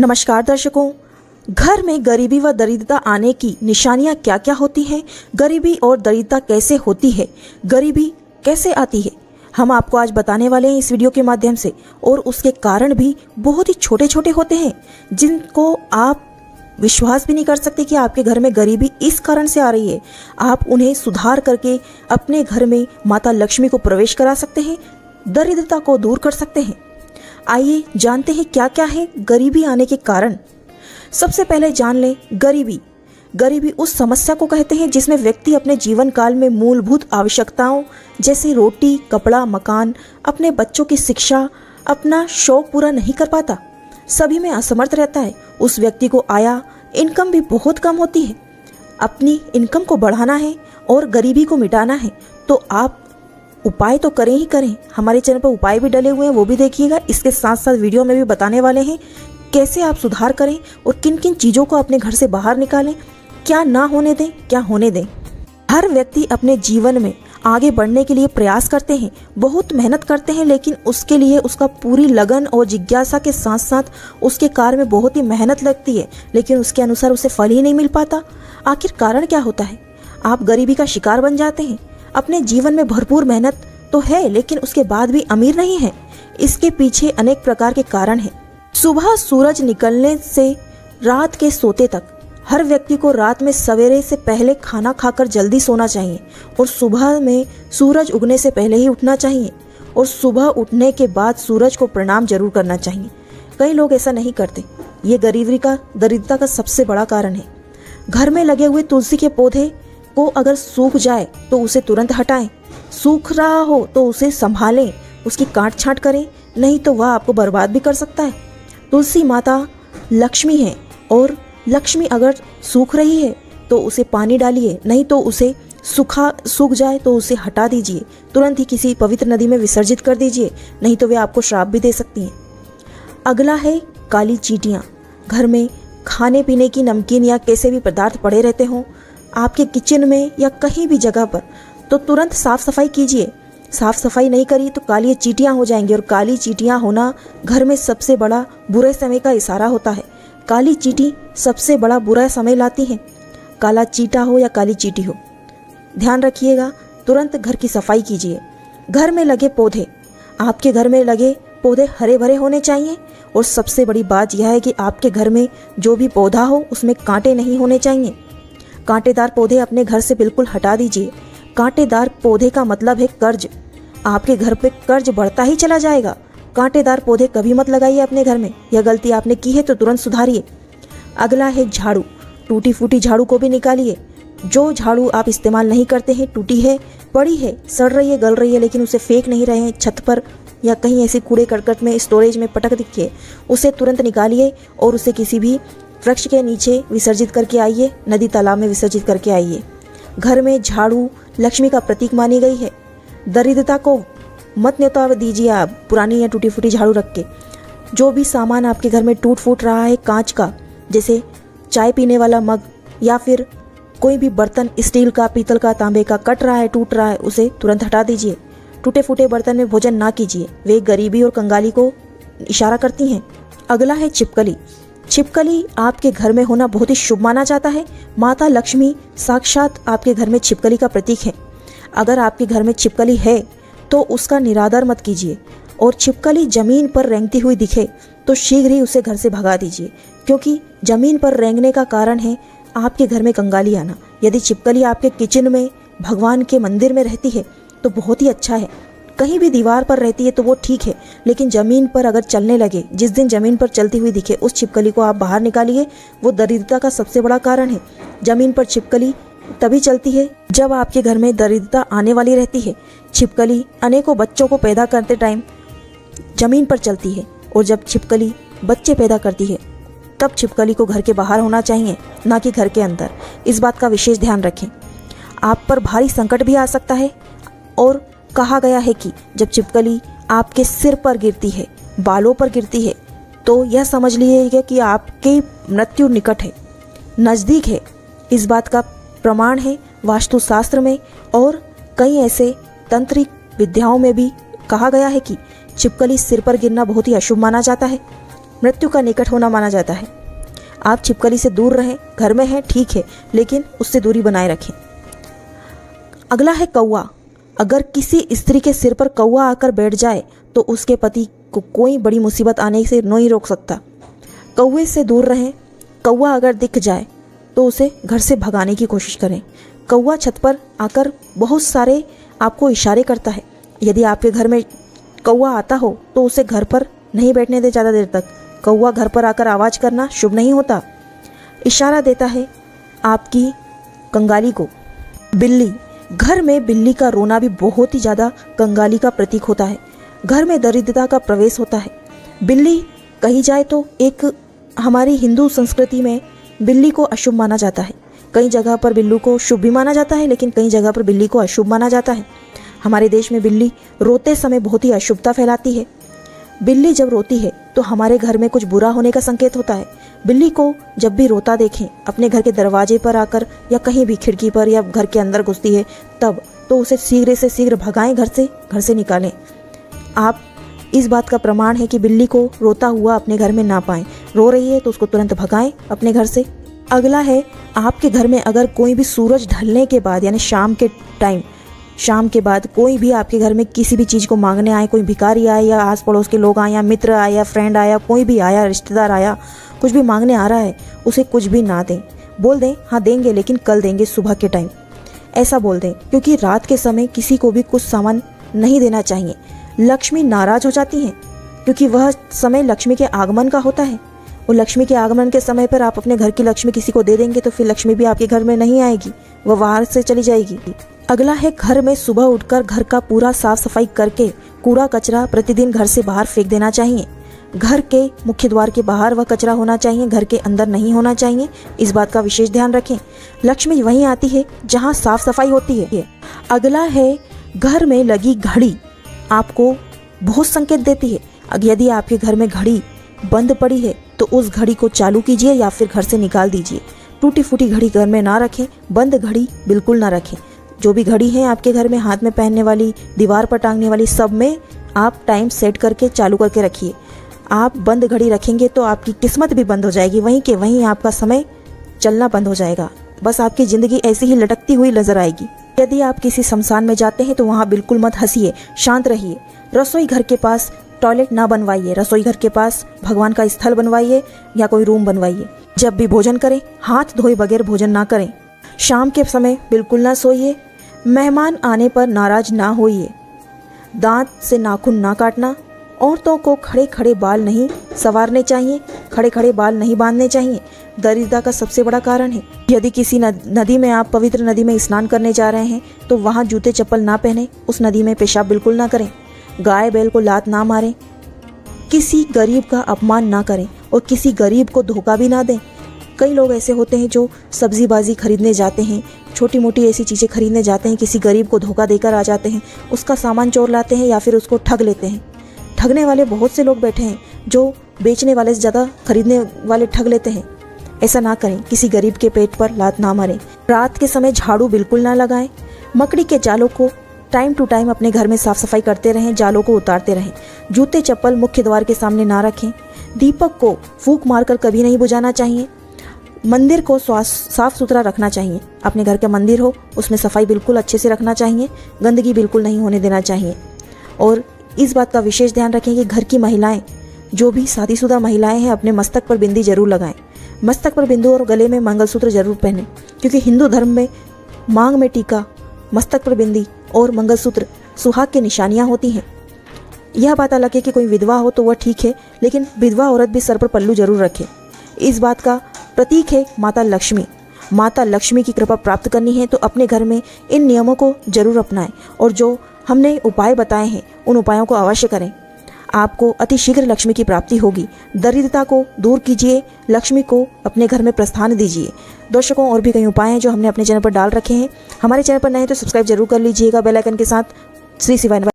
नमस्कार दर्शकों। घर में गरीबी व दरिद्रता आने की निशानियां क्या क्या होती हैं, गरीबी और दरिद्रता कैसे होती है, गरीबी कैसे आती है, हम आपको आज बताने वाले हैं इस वीडियो के माध्यम से। और उसके कारण भी बहुत ही छोटे छोटे होते हैं जिनको आप विश्वास भी नहीं कर सकते कि आपके घर में गरीबी इस कारण से आ रही है। आप उन्हें सुधार करके अपने घर में माता लक्ष्मी को प्रवेश करा सकते हैं, दरिद्रता को दूर कर सकते हैं। आइए जानते हैं क्या क्या है गरीबी आने के कारण। सबसे पहले जान लें गरीबी उस समस्या को कहते हैं जिसमें व्यक्ति अपने जीवन काल में मूलभूत आवश्यकताओं जैसे रोटी, कपड़ा, मकान, अपने बच्चों की शिक्षा, अपना शौक पूरा नहीं कर पाता, सभी में असमर्थ रहता है। उस व्यक्ति को इनकम भी बहुत कम होती है। अपनी इनकम को बढ़ाना है और गरीबी को मिटाना है तो आप उपाय तो करें ही करें। हमारे चैनल पर उपाय भी डले हुए हैं, वो भी देखिएगा। इसके साथ साथ वीडियो में भी बताने वाले हैं कैसे आप सुधार करें और किन किन चीज़ों को अपने घर से बाहर निकालें, क्या ना होने दें, क्या होने दें। हर व्यक्ति अपने जीवन में आगे बढ़ने के लिए प्रयास करते हैं, बहुत मेहनत करते हैं, लेकिन उसके लिए उसका पूरी लगन और जिज्ञासा के साथ साथ उसके कार्य में बहुत ही मेहनत लगती है, लेकिन उसके अनुसार उसे फल ही नहीं मिल पाता। आखिर कारण क्या होता है? आप गरीबी का शिकार बन जाते हैं। अपने जीवन में भरपूर मेहनत तो है लेकिन उसके बाद भी अमीर नहीं है। इसके पीछे अनेक प्रकार के कारण हैं। सुबह सूरज निकलने से रात के सोते तक हर व्यक्ति को रात में सवेरे से पहले खाना खाकर जल्दी सोना चाहिए और सुबह में सूरज उगने से पहले ही उठना चाहिए और सुबह उठने के बाद सूरज को प्रणाम जरूर करना चाहिए। कई लोग ऐसा नहीं करते। ये दरिद्रता का सबसे बड़ा कारण है। घर में लगे हुए तुलसी के पौधे को अगर सूख जाए तो उसे तुरंत हटाएं। सूख रहा हो तो उसे संभालें, उसकी काट छांट करें, नहीं तो वह आपको बर्बाद भी कर सकता है। तुलसी माता लक्ष्मी है और लक्ष्मी अगर सूख रही है तो उसे पानी डालिए, नहीं तो उसे सूख जाए तो उसे हटा दीजिए, तुरंत ही किसी पवित्र नदी में विसर्जित कर दीजिए, नहीं तो वे आपको श्राप भी दे सकती हैं। अगला है काली चींटियाँ। घर में खाने पीने की नमकीन या कैसे भी पदार्थ पड़े रहते हों आपके किचन में या कहीं भी जगह पर, तो तुरंत साफ सफाई कीजिए। साफ सफाई नहीं करी तो काली चींटियां हो जाएंगी और काली चींटियां होना घर में सबसे बड़ा बुरे समय का इशारा होता है। काली चींटी सबसे बड़ा बुरा समय लाती है। काला चींटा हो या काली चींटी हो, ध्यान रखिएगा, तुरंत घर की सफाई कीजिए। घर में लगे पौधे, आपके घर में लगे पौधे हरे भरे होने चाहिए और सबसे बड़ी बात यह है कि आपके घर में जो भी पौधा हो उसमें कांटे नहीं होने चाहिए। कांटेदार पौधे अपने घर से बिल्कुल हटा दीजिए। कांटेदार पौधे का मतलब है कर्ज। आपके घर पे कर्ज बढ़ता ही चला जाएगा। कांटेदार पौधे कभी मत लगाइए अपने घर में। यह गलती आपने की है तो तुरंत सुधारिए। अगला है झाड़ू। टूटी फूटी झाड़ू को भी निकालिए। जो झाड़ू आप इस्तेमाल नहीं करते हैं, टूटी है, पड़ी है, सड़ रही है, गल रही है, लेकिन उसे फेंक नहीं रहे हैं, छत पर या कहीं ऐसे कूड़े करकट में, स्टोरेज में पटक दिखिए, उसे तुरंत निकालिए और उसे किसी भी वृक्ष के नीचे विसर्जित करके आइए, नदी तालाब में विसर्जित करके आइए। घर में झाड़ू लक्ष्मी का प्रतीक मानी गई है। दरिद्रता को मत न्योता दीजिए आप पुरानी या टूटी फूटी झाड़ू रख के। जो भी सामान आपके घर में टूट फूट रहा है, कांच का, जैसे चाय पीने वाला मग या फिर कोई भी बर्तन स्टील का, पीतल का, तांबे का कट रहा है, टूट रहा है, उसे तुरंत हटा दीजिए। टूटे फूटे बर्तन में भोजन ना कीजिए, वे गरीबी और कंगाली को इशारा करती हैं। अगला है छिपकली। छिपकली आपके घर में होना बहुत ही शुभ माना जाता है। माता लक्ष्मी साक्षात आपके घर में छिपकली का प्रतीक है। अगर आपके घर में छिपकली है तो उसका निरादर मत कीजिए और छिपकली जमीन पर रेंगती हुई दिखे तो शीघ्र ही उसे घर से भगा दीजिए, क्योंकि जमीन पर रेंगने का कारण है आपके घर में कंगाली आना। यदि छिपकली आपके किचन में, भगवान के मंदिर में रहती है तो बहुत ही अच्छा है। कहीं भी दीवार पर रहती है तो वो ठीक है, लेकिन जमीन पर अगर चलने लगे, जिस दिन जमीन पर चलती हुई दिखे, उस छिपकली को आप बाहर निकालिए। वो दरिद्रता का सबसे बड़ा कारण है। जमीन पर छिपकली तभी चलती है जब आपके घर में दरिद्रता आने वाली रहती है। छिपकली अनेकों बच्चों को पैदा करते टाइम जमीन पर चलती है और जब छिपकली बच्चे पैदा करती है तब छिपकली को घर के बाहर होना चाहिए, ना कि घर के अंदर। इस बात का विशेष ध्यान रखें। आप पर भारी संकट भी आ सकता है और कहा गया है कि जब छिपकली आपके सिर पर गिरती है, बालों पर गिरती है, तो यह समझ लीजिएगा कि आपकी मृत्यु निकट है, नज़दीक है। इस बात का प्रमाण है वास्तुशास्त्र में और कई ऐसे तंत्रिक विद्याओं में भी कहा गया है कि छिपकली सिर पर गिरना बहुत ही अशुभ माना जाता है। मृत्यु का निकट होना माना जाता है। आप छिपकली से दूर रहें, घर में हैं ठीक है, लेकिन उससे दूरी बनाए रखें। अगला है कौवा। अगर किसी स्त्री के सिर पर कौवा आकर बैठ जाए तो उसके पति को कोई बड़ी मुसीबत आने से नहीं रोक सकता। कौवे से दूर रहें। कौवा अगर दिख जाए तो उसे घर से भगाने की कोशिश करें। कौवा छत पर आकर बहुत सारे आपको इशारे करता है। यदि आपके घर में कौवा आता हो तो उसे घर पर नहीं बैठने दे ज़्यादा देर तक। कौवा घर पर आकर आवाज़ करना शुभ नहीं होता। इशारा देता है आपकी कंगाली को। बिल्ली। घर में बिल्ली का रोना भी बहुत ही ज़्यादा कंगाली का प्रतीक होता है। घर में दरिद्रता का प्रवेश होता है। बिल्ली कही जाए तो एक हमारी हिंदू संस्कृति में बिल्ली को अशुभ माना जाता है। कई जगह पर बिल्लू को शुभ भी माना जाता है, लेकिन कई जगह पर बिल्ली को अशुभ माना जाता है। हमारे देश में बिल्ली रोते समय बहुत ही अशुभता फैलाती है। बिल्ली जब रोती है तो हमारे घर में कुछ बुरा होने का संकेत होता है। बिल्ली को जब भी रोता देखें, अपने घर के दरवाजे पर आकर या कहीं भी खिड़की पर या घर के अंदर घुसती है तब, तो उसे शीघ्र से शीघ्र भगाएं, घर से निकालें। आप इस बात का प्रमाण है कि बिल्ली को रोता हुआ अपने घर में ना पाएं। रो रही है तो उसको तुरंत भगाएं अपने घर से। अगला है, आपके घर में अगर कोई भी सूरज ढलने के बाद यानी शाम के टाइम, शाम के बाद कोई भी आपके घर में किसी भी चीज़ को मांगने आए, कोई भिखारी आए या आस पड़ोस के लोग आए या मित्र आए या फ्रेंड आया, कोई भी आया, रिश्तेदार आया, कुछ भी मांगने आ रहा है, उसे कुछ भी ना दें। बोल दें हाँ देंगे लेकिन कल देंगे सुबह के टाइम, ऐसा बोल दें, क्योंकि रात के समय किसी को भी कुछ सामान नहीं देना चाहिए। लक्ष्मी नाराज हो जाती हैं क्योंकि वह समय लक्ष्मी के आगमन का होता है। और लक्ष्मी के आगमन के समय पर आप अपने घर की लक्ष्मी किसी को दे देंगे तो फिर लक्ष्मी भी आपके घर में नहीं आएगी, वह बाहर से चली जाएगी। अगला है, घर में सुबह उठकर घर का पूरा साफ सफाई करके कूड़ा कचरा प्रतिदिन घर से बाहर फेंक देना चाहिए। घर के मुख्य द्वार के बाहर वह कचरा होना चाहिए, घर के अंदर नहीं होना चाहिए। इस बात का विशेष ध्यान रखें। लक्ष्मी वहीं आती है जहां साफ सफाई होती है। अगला है, घर में लगी घड़ी आपको बहुत संकेत देती है। यदि आपके घर में घड़ी बंद पड़ी है तो उस घड़ी को चालू कीजिए या फिर घर से निकाल दीजिए। टूटी फूटी घड़ी घर में ना रखें, बंद घड़ी बिल्कुल ना रखें। जो भी घड़ी है आपके घर में, हाथ में पहनने वाली, दीवार पर टांगने वाली, सब में आप टाइम सेट करके चालू करके रखिए। आप बंद घड़ी रखेंगे तो आपकी किस्मत भी बंद हो जाएगी, वहीं के वहीं आपका समय चलना बंद हो जाएगा। बस आपकी ज़िंदगी ऐसी ही लटकती हुई नजर आएगी। यदि आप किसी शमशान में जाते हैं तो वहाँ बिल्कुल मत हंसिए, शांत रहिए। रसोई घर के पास टॉयलेट ना बनवाइए, रसोई घर के पास भगवान का स्थल बनवाइए या कोई रूम बनवाइए। जब भी भोजन करें हाथ धोए बगैर भोजन ना करें। शाम के समय बिल्कुल ना सोइए। मेहमान आने पर नाराज ना होइए। दांत से नाखून ना काटना। औरतों को खड़े खड़े बाल नहीं संवारने चाहिए, खड़े खड़े बाल नहीं बांधने चाहिए। दरिद्रता का सबसे बड़ा कारण है। यदि किसी नदी में, आप पवित्र नदी में स्नान करने जा रहे हैं तो वहाँ जूते चप्पल ना पहने, उस नदी में पेशाब बिल्कुल ना करें। गाय बैल को लात ना मारें। किसी गरीब का अपमान ना करें और किसी गरीब को धोखा भी ना दें। कई लोग ऐसे होते हैं जो सब्जीबाजी खरीदने जाते हैं, छोटी मोटी ऐसी चीज़ें खरीदने जाते हैं, किसी गरीब को धोखा देकर आ जाते हैं, उसका सामान चोर लाते हैं या फिर उसको ठग लेते हैं। ठगने वाले बहुत से लोग बैठे हैं जो बेचने वाले से ज़्यादा खरीदने वाले ठग लेते हैं। ऐसा ना करें। किसी गरीब के पेट पर लात ना मारें। रात के समय झाड़ू बिल्कुल ना लगाएं। मकड़ी के जालों को टाइम टू टाइम अपने घर में साफ सफाई करते रहें, जालों को उतारते रहें। जूते चप्पल मुख्य द्वार के सामने ना रखें। दीपक को फूंक मारकर कभी नहीं बुझाना चाहिए। मंदिर को साफ सुथरा रखना चाहिए। अपने घर का मंदिर हो उसमें सफाई बिल्कुल अच्छे से रखना चाहिए, गंदगी बिल्कुल नहीं होने देना चाहिए। और इस बात का विशेष ध्यान रखें कि घर की महिलाएं, जो भी शादीशुदा महिलाएं हैं, अपने मस्तक पर बिंदी जरूर लगाएं। मस्तक पर बिंदु और गले में मंगलसूत्र जरूर पहनें, क्योंकि हिंदू धर्म में मांग में टीका, मस्तक पर बिंदी और मंगलसूत्र सुहाग की निशानियां होती हैं। यह बात अलग है कि कोई विधवा हो तो वह ठीक है, लेकिन विधवा औरत भी सर पर पल्लू जरूर रखे। इस बात का प्रतीक है माता लक्ष्मी। माता लक्ष्मी की कृपा प्राप्त करनी है तो अपने घर में इन नियमों को जरूर अपनाएं और जो हमने उपाय बताए हैं उन उपायों को अवश्य करें। आपको अति शीघ्र लक्ष्मी की प्राप्ति होगी। दरिद्रता को दूर कीजिए, लक्ष्मी को अपने घर में प्रस्थान दीजिए। दर्शकों, और भी कई उपाय हैं जो हमने अपने चैनल पर डाल रखे हैं। हमारे चैनल पर नए तो सब्सक्राइब जरूर कर लीजिएगा बेल आइकन के साथ। श्री शिवाय।